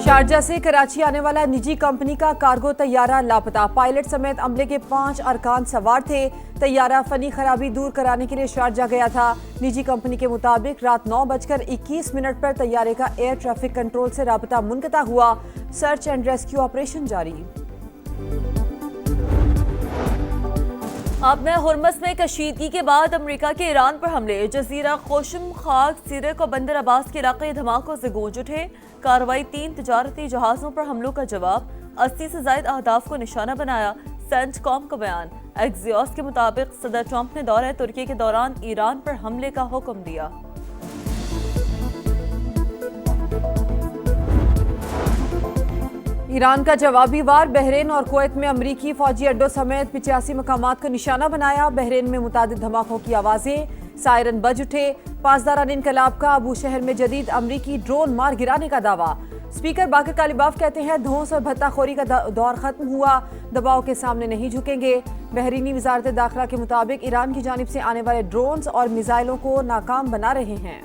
Sharjah سے کراچی آنے والا نجی کمپنی کا کارگو طیارہ لاپتہ، پائلٹ سمیت عملے کے 5 ارکان سوار تھے۔ طیارہ فنی خرابی دور کرانے کے لیے شارجہ گیا تھا۔ نجی کمپنی کے مطابق رات 9:21 پر طیارے کا ایئر ٹریفک کنٹرول سے رابطہ منقطع ہوا۔ سرچ اینڈ ریسکیو آپریشن جاری۔ اب میں ہرمز میں کشیدگی کے بعد امریکہ کے ایران پر حملے، جزیرہ خوشم خاک سیرے کو بندر عباس کے علاقے دھماکوں سے گونج اٹھے۔ کارروائی 3 تجارتی جہازوں پر حملوں کا جواب، 80 سے زائد اہداف کو نشانہ بنایا۔ سینٹ کام کا بیان، ایکزیوس کے مطابق صدر ٹرمپ نے دورہ ترکی کے دوران ایران پر حملے کا حکم دیا۔ ایران کا جوابی وار، بحرین اور کویت میں امریکی فوجی اڈوں سمیت 85 مقامات کو نشانہ بنایا۔ بحرین میں متعدد دھماکوں کی آوازیں، سائرن بج اٹھے۔ پاسداران انقلاب کا ابو شہر میں جدید امریکی ڈرون مار گرانے کا دعویٰ۔ اسپیکر باقر کالیباف کہتے ہیں دھونس اور بھتہ خوری کا دور ختم ہوا، دباؤ کے سامنے نہیں جھکیں گے۔ بحرینی وزارت داخلہ کے مطابق ایران کی جانب سے آنے والے ڈرونز اور میزائلوں کو ناکام بنا رہے ہیں۔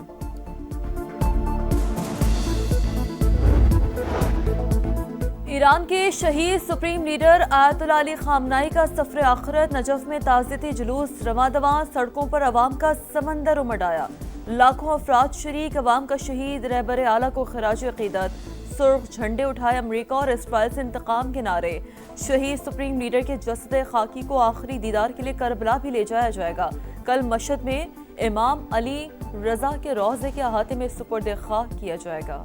ایران کے شہید سپریم لیڈر آیت اللہ علی خامنائی کا سفر آخرت، نجف میں تعزیتی جلوس رواں دواں، سڑکوں پر عوام کا سمندر امڈ آیا۔ لاکھوں افراد شریک، عوام کا شہید رہبر اعلیٰ کو خراج عقیدت، سرخ جھنڈے اٹھائے، امریکہ اور اسرائیل سے انتقام کے نعرے۔ شہید سپریم لیڈر کے جسد خاکی کو آخری دیدار کے لیے کربلا بھی لے جایا جائے گا۔ کل مشہد میں امام علی رضا کے روضے کے احاطے میں سپرد خاک کیا جائے گا۔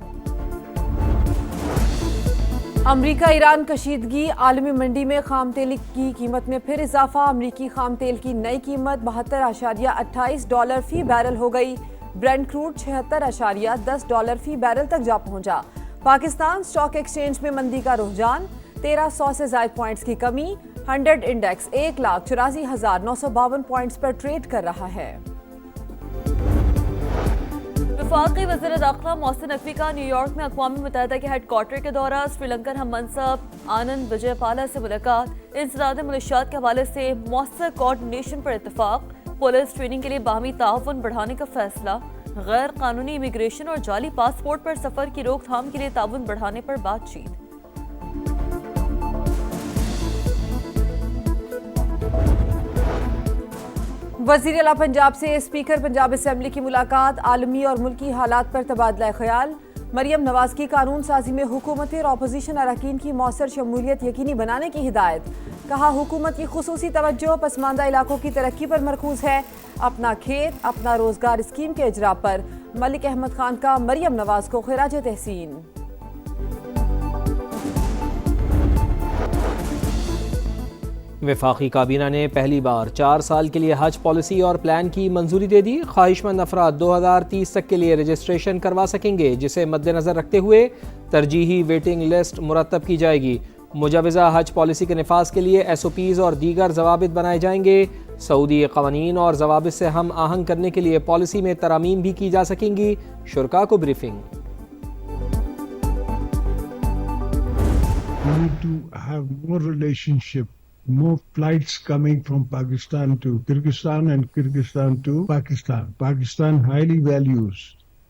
امریکہ ایران کشیدگی، عالمی منڈی میں خام تیل کی قیمت میں پھر اضافہ۔ امریکی خام تیل کی نئی قیمت $72.28 فی بیرل ہو گئی۔ برینٹ کروڈ $76.10 فی بیرل تک جا پہنچا۔ پاکستان اسٹاک ایکسچینج میں مندی کا رجحان، 1300 سے زائد پوائنٹس کی کمی۔ 100 انڈیکس 1,84,952 پوائنٹس پر ٹریڈ کر رہا ہے۔ وفاقی وزیر داخلہ محسن نقوی کا نیو یارک میں اقوام متحدہ کے ہیڈ کوارٹر کے دورہ، سری لنکن ہم منصب آنند وجے پالا سے ملاقات۔ انسداد ملیشیات کے حوالے سے مؤثر کوآرڈینیشن پر اتفاق، پولیس ٹریننگ کے لیے باہمی تعاون بڑھانے کا فیصلہ۔ غیر قانونی امیگریشن اور جعلی پاسپورٹ پر سفر کی روک تھام کے لیے تعاون بڑھانے پر بات چیت۔ وزیر اعلیٰ پنجاب سے اسپیکر پنجاب اسمبلی کی ملاقات، عالمی اور ملکی حالات پر تبادلہ خیال۔ مریم نواز کی قانون سازی میں حکومتی اور اپوزیشن اراکین کی مؤثر شمولیت یقینی بنانے کی ہدایت۔ کہا حکومت کی خصوصی توجہ پسماندہ علاقوں کی ترقی پر مرکوز ہے۔ اپنا کھیت اپنا روزگار اسکیم کے اجراء پر ملک احمد خان کا مریم نواز کو خراج تحسین۔ وفاقی کابینہ نے پہلی بار 4 سال کے لیے حج پالیسی اور پلان کی منظوری دے دی۔ خواہش مند افراد 2030 تک کے لیے رجسٹریشن کروا سکیں گے، جسے مد نظر رکھتے ہوئے ترجیحی ویٹنگ لسٹ مرتب کی جائے گی۔ مجوزہ حج پالیسی کے نفاذ کے لیے SOPs اور دیگر ضوابط بنائے جائیں گے۔ سعودی قوانین اور ضوابط سے ہم آہنگ کرنے کے لیے پالیسی میں ترامیم بھی کی جا سکیں گی۔ شرکاء کو briefing. We need to have more relationship, more flights coming from Pakistan to Kyrgyzstan and Kyrgyzstan to Pakistan. Pakistan highly values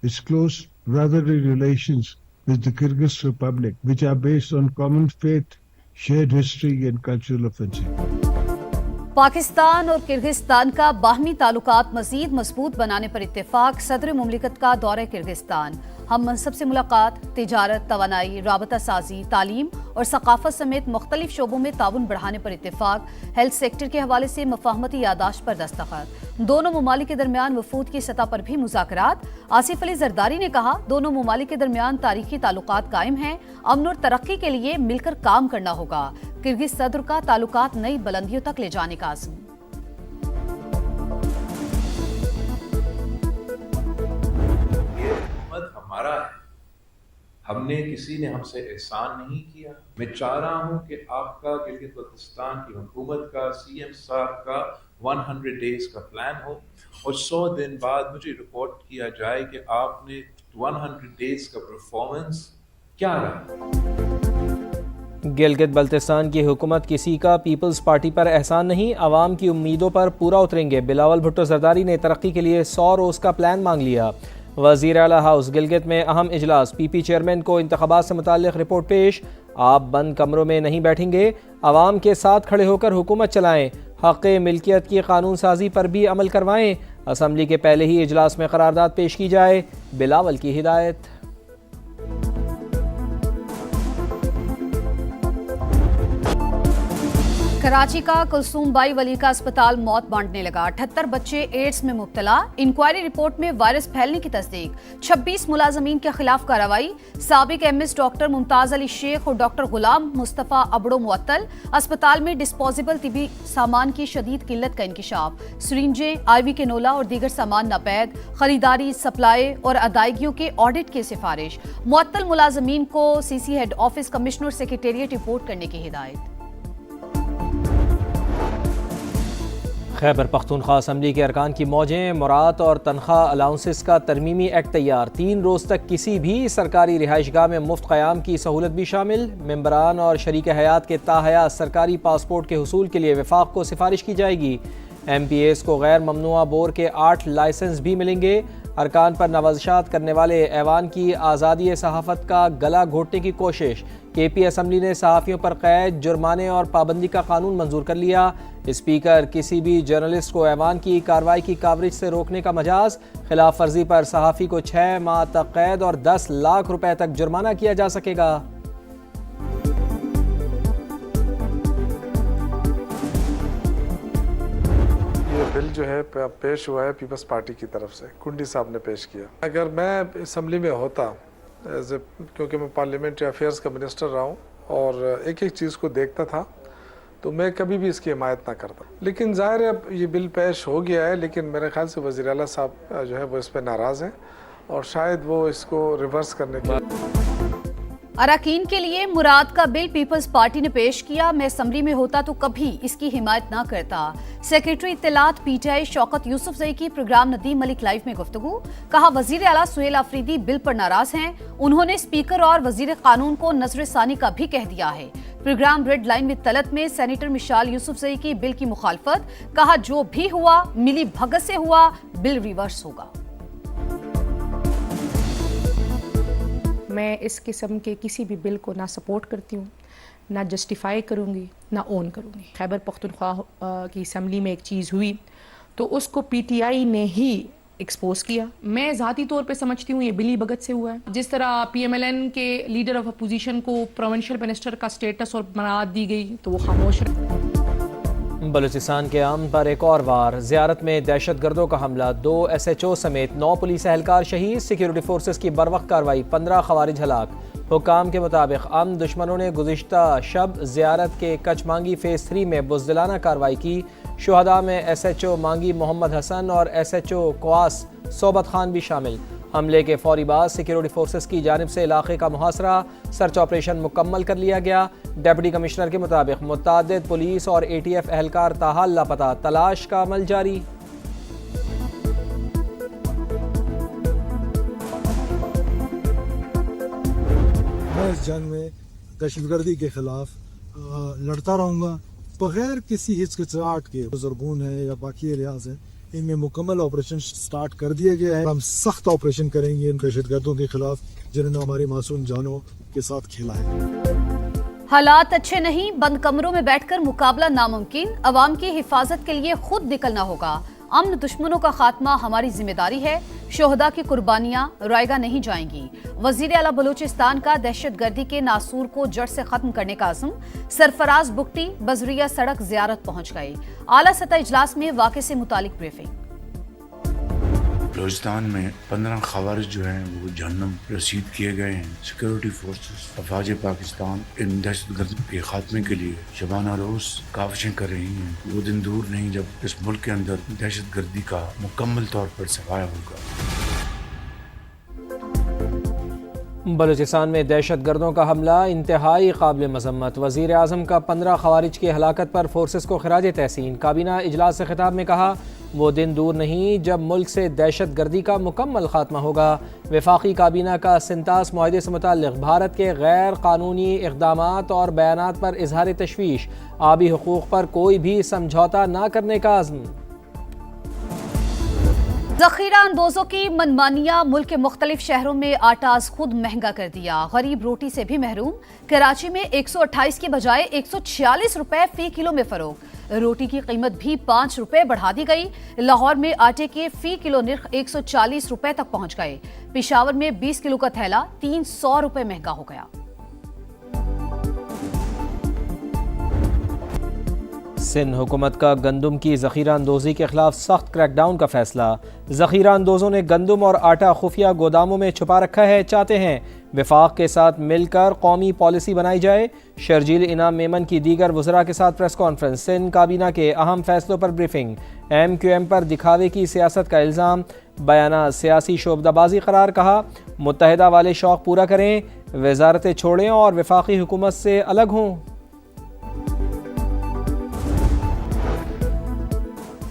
its close brotherly relations with the Kyrgyz Republic, which are based on common faith, shared history and cultural offenses. Pakistan اور کرغزستان کا باہمی تعلقات مزید مضبوط بنانے پر اتفاق، صدر مملکت کا دورہ کرغزستان۔ ہم منصب سے ملاقات، تجارت، توانائی، رابطہ سازی، تعلیم اور ثقافت سمیت مختلف شعبوں میں تعاون بڑھانے پر اتفاق۔ ہیلتھ سیکٹر کے حوالے سے مفاہمتی یادداشت پر دستخط۔ دونوں ممالک کے درمیان وفود کی سطح پر بھی مذاکرات۔ آصف علی زرداری نے کہا دونوں ممالک کے درمیان تاریخی تعلقات قائم ہیں، امن اور ترقی کے لیے مل کر کام کرنا ہوگا۔ کرغز صدر کا تعلقات نئی بلندیوں تک لے جانے کا عزم۔ ہمارا ہے، ہم نے کسی نے ہم سے احسان نہیں کیا۔ میں چاہ رہا ہوں کہ آپ کا گلگت بلتستان کی حکومت کا CM صاحب کا 100 days کا پلان ہو اور 100 دن بعد مجھے رپورٹ کیا جائے کہ آپ نے 100 days کا پرفارمنس کیا رہا۔ گلگت بلتستان کی حکومت کسی کا پیپلز پارٹی پر احسان نہیں، عوام کی امیدوں پر پورا اتریں گے۔ بلاول بھٹو زرداری نے ترقی کے لیے 100 روز کا پلان مانگ لیا۔ وزیر اعلیٰ ہاؤس گلگت میں اہم اجلاس، پی پی چیئرمین کو انتخابات سے متعلق رپورٹ پیش۔ آپ بند کمروں میں نہیں بیٹھیں گے، عوام کے ساتھ کھڑے ہو کر حکومت چلائیں، حق ملکیت کی قانون سازی پر بھی عمل کروائیں، اسمبلی کے پہلے ہی اجلاس میں قرارداد پیش کی جائے، بلاول کی ہدایت۔ کراچی کا کلثوم بائی ولی کا اسپتال موت بانٹنے لگا، 78 بچے ایڈز میں مبتلا، انکوائری رپورٹ میں وائرس پھیلنے کی تصدیق، 26 ملازمین کے خلاف کارروائی، سابق ایم ایس ڈاکٹر ممتاز علی شیخ اور ڈاکٹر غلام مصطفیٰ ابڑو معطل، اسپتال میں ڈسپوزیبل طبی سامان کی شدید قلت کا انکشاف، سرنجیں، آئی وی کینولا اور دیگر سامان ناپید، خریداری، سپلائی اور ادائیگیوں کے آڈٹ کی سفارش، معطل ملازمین کو C C head office commissioner secretariat report کرنے کی ہدایت۔ خیبر پختونخوا اسمبلی کے ارکان کی موجیں، مراد اور تنخواہ الاؤنسز کا ترمیمی ایکٹ تیار، 3 روز تک کسی بھی سرکاری رہائش گاہ میں مفت قیام کی سہولت بھی شامل، ممبران اور شریک حیات کے تاحیات سرکاری پاسپورٹ کے حصول کے لیے وفاق کو سفارش کی جائے گی، ایم پی ایس کو غیر ممنوعہ بور کے 8 لائسنس بھی ملیں گے، ارکان پر نوازشات کرنے والے ایوان کی آزادی صحافت کا گلا گھونٹنے کی کوشش، کے پی اسمبلی نے صحافیوں پر قید، جرمانے اور پابندی کا قانون منظور کر لیا، اسپیکر کسی بھی جرنلسٹ کو ایوان کی کارروائی کی کاوریج سے روکنے کا مجاز، خلاف ورزی پر صحافی کو 6 ماہ تک قید اور 10 لاکھ روپے تک جرمانہ کیا جا سکے گا۔ یہ بل جو ہے پیش ہوا ہے پیپلز پارٹی کی طرف سے، کنڈی صاحب نے پیش کیا۔ اگر میں اسمبلی میں ہوتا، کیونکہ میں پارلیمنٹری افیئرز کا منسٹر رہا ہوں اور ایک ایک چیز کو دیکھتا تھا، تو میں کبھی بھی اس کی حمایت نہ کرتا، لیکن ظاہر ہے اب یہ بل پیش ہو گیا ہے، لیکن میرے خیال سے وزیر اعلیٰ صاحب جو ہے وہ اس پہ ناراض ہیں اور شاید وہ اس کو ریورس کرنے کے اراکین کے لیے مراد کا بل پیپلز پارٹی نے پیش کیا، میں اسمبلی میں ہوتا تو کبھی اس کی حمایت نہ کرتا، سیکریٹری اطلاعات پی ٹی آئی شوکت یوسف زئی کی پروگرام ندیم ملک لائیو میں گفتگو، کہا وزیر اعلیٰ سہیل آفریدی بل پر ناراض ہیں، انہوں نے اسپیکر اور وزیر قانون کو نظر ثانی کا بھی کہہ دیا ہے، program red line with Talat میں سینیٹر مشال یوسف زئی کی بل کی مخالفت، کہا جو بھی ہوا ملی بھگت سے ہوا، بل ریورس ہوگا۔ میں اس قسم کے کسی بھی بل کو نہ سپورٹ کرتی ہوں، نہ جسٹیفائی کروں گی، نہ اون کروں گی۔ خیبر پختونخوا کی اسمبلی میں ایک چیز ہوئی تو اس کو پی ٹی آئی نے ہی ایکسپوز کیا۔ میں ذاتی طور پہ سمجھتی ہوں یہ بلی بھگت سے ہوا ہے، جس طرح پی ایم ایل این کے لیڈر آف اپوزیشن کو پروونشل منسٹر کا سٹیٹس اور برآمد دی گئی تو وہ خاموش رہے۔ بلوچستان کے امن پر ایک اور وار، زیارت میں دہشت گردوں کا حملہ، 2 ایس ایچ او سمیت 9 پولیس اہلکار شہید، سیکیورٹی فورسز کی بروقت کارروائی، 15 خوارج ہلاک، حکام کے مطابق امن دشمنوں نے گزشتہ شب زیارت کے کچ مانگی فیز 3 میں بزدلانہ کارروائی کی، شہداء میں ایس ایچ او مانگی محمد حسن اور ایس ایچ او کواس صوبت خان بھی شامل، حملے کے فوری بعد سیکیورٹی فورسز کی جانب سے علاقے کا محاصرہ، سرچ آپریشن مکمل کر لیا گیا، ڈپٹی کمشنر کے مطابق متعدد پولیس اور اے ٹی ایف اہلکار تاحال لاپتہ، تلاش کا عمل جاری۔ میں اس جنگ میں دہشت گردی کے خلاف لڑتا رہوں گا بغیر کسی ہچکچاہٹ کے، زرگون ہے یا باقی ریاض ہیں، ان میں مکمل آپریشن سٹارٹ کر دیا گیا ہے، ہم سخت آپریشن کریں گے ان دہشت گردوں کے خلاف جنہوں نے ہماری معصوم جانوں کے ساتھ کھیلا ہے۔ حالات اچھے نہیں، بند کمروں میں بیٹھ کر مقابلہ ناممکن، عوام کی حفاظت کے لیے خود نکلنا ہوگا، امن دشمنوں کا خاتمہ ہماری ذمہ داری ہے، شہداء کی قربانیاں رائگاں نہیں جائیں گی، وزیر اعلیٰ بلوچستان کا دہشت گردی کے ناسور کو جڑ سے ختم کرنے کا عزم، سرفراز بگٹی بزریہ سڑک زیارت پہنچ گئے، اعلیٰ سطح اجلاس میں واقعے سے متعلق بریفنگ۔ بلوچستان میں 15 خوارج جو ہیں وہ جہنم رسید کیے گئے ہیں، سیکیورٹی فورسز افواج پاکستان ان دہشت گرد کے خاتمے کے لیے شبانہ روز کاوشیں کر رہی ہیں، وہ دن دور نہیں جب اس ملک کے اندر دہشت گردی کا مکمل طور پر صفایا ہوگا۔ بلوچستان میں دہشت گردوں کا حملہ انتہائی قابل مذمت، وزیر اعظم کا 15 خوارج کی ہلاکت پر فورسز کو خراج تحسین، کابینہ اجلاس سے خطاب میں کہا وہ دن دور نہیں جب ملک سے دہشت گردی کا مکمل خاتمہ ہوگا، وفاقی کابینہ کا سنتاس معاہدے سے متعلق بھارت کے غیر قانونی اقدامات اور بیانات پر اظہار تشویش، آبی حقوق پر کوئی بھی سمجھوتہ نہ کرنے کا عزم۔ ذخیرہ اندوزوں کی منمانیاں، ملک کے مختلف شہروں میں آٹا از خود مہنگا کر دیا، غریب روٹی سے بھی محروم۔ کراچی میں 128 کے بجائے 146 روپے فی کلو میں فروخت، روٹی کی قیمت بھی 5 روپے بڑھا دی گئی۔ لاہور میں آٹے کے فی کلو نرخ 140 روپے تک پہنچ گئے۔ پشاور میں 20 کلو کا تھیلا 300 روپے مہنگا ہو گیا۔ سندھ حکومت کا گندم کی ذخیرہ اندوزی کے خلاف سخت کریک ڈاؤن کا فیصلہ۔ ذخیرہ اندوزوں نے گندم اور آٹا خفیہ گوداموں میں چھپا رکھا ہے، چاہتے ہیں وفاق کے ساتھ مل کر قومی پالیسی بنائی جائے۔ شرجیل انعام میمن کی دیگر وزراء کے ساتھ پریس کانفرنس۔ سندھ کابینہ کے اہم فیصلوں پر بریفنگ۔ ایم کیو ایم پر دکھاوے کی سیاست کا الزام، بیانات سیاسی شعبدہ بازی قرار، کہا متحدہ والے شوق پورا کریں، وزارتیں چھوڑیں اور وفاقی حکومت سے الگ ہوں۔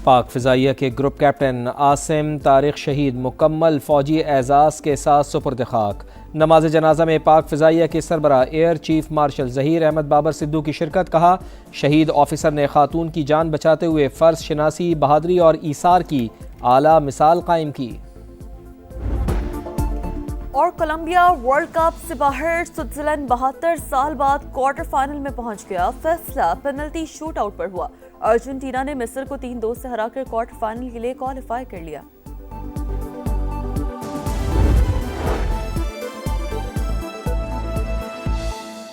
پاک فضائیہ کے گروپ کیپٹن عاصم طارق شہید مکمل فوجی اعزاز کے ساتھ سپرد خاک۔ نماز جنازہ میں پاک فضائیہ کے سربراہ air chief marshal Zaheer Ahmad Babar Sidhu کی شرکت، کہا شہید آفیسر نے خاتون کی جان بچاتے ہوئے فرض شناسی، بہادری اور ایثار کی اعلیٰ مثال قائم کی۔ اور کولمبیا ورلڈ کپ سے باہر، سوئٹزرلینڈ 72 سال بعد کوارٹر فائنل میں پہنچ گیا۔ فیصلہ پینلٹی شوٹ آؤٹ پر ہوا۔ ارجنٹینا نے مصر کو 3-2 سے ہرا کر کوارٹر فائنل کے لیے کوالیفائی کر لیا۔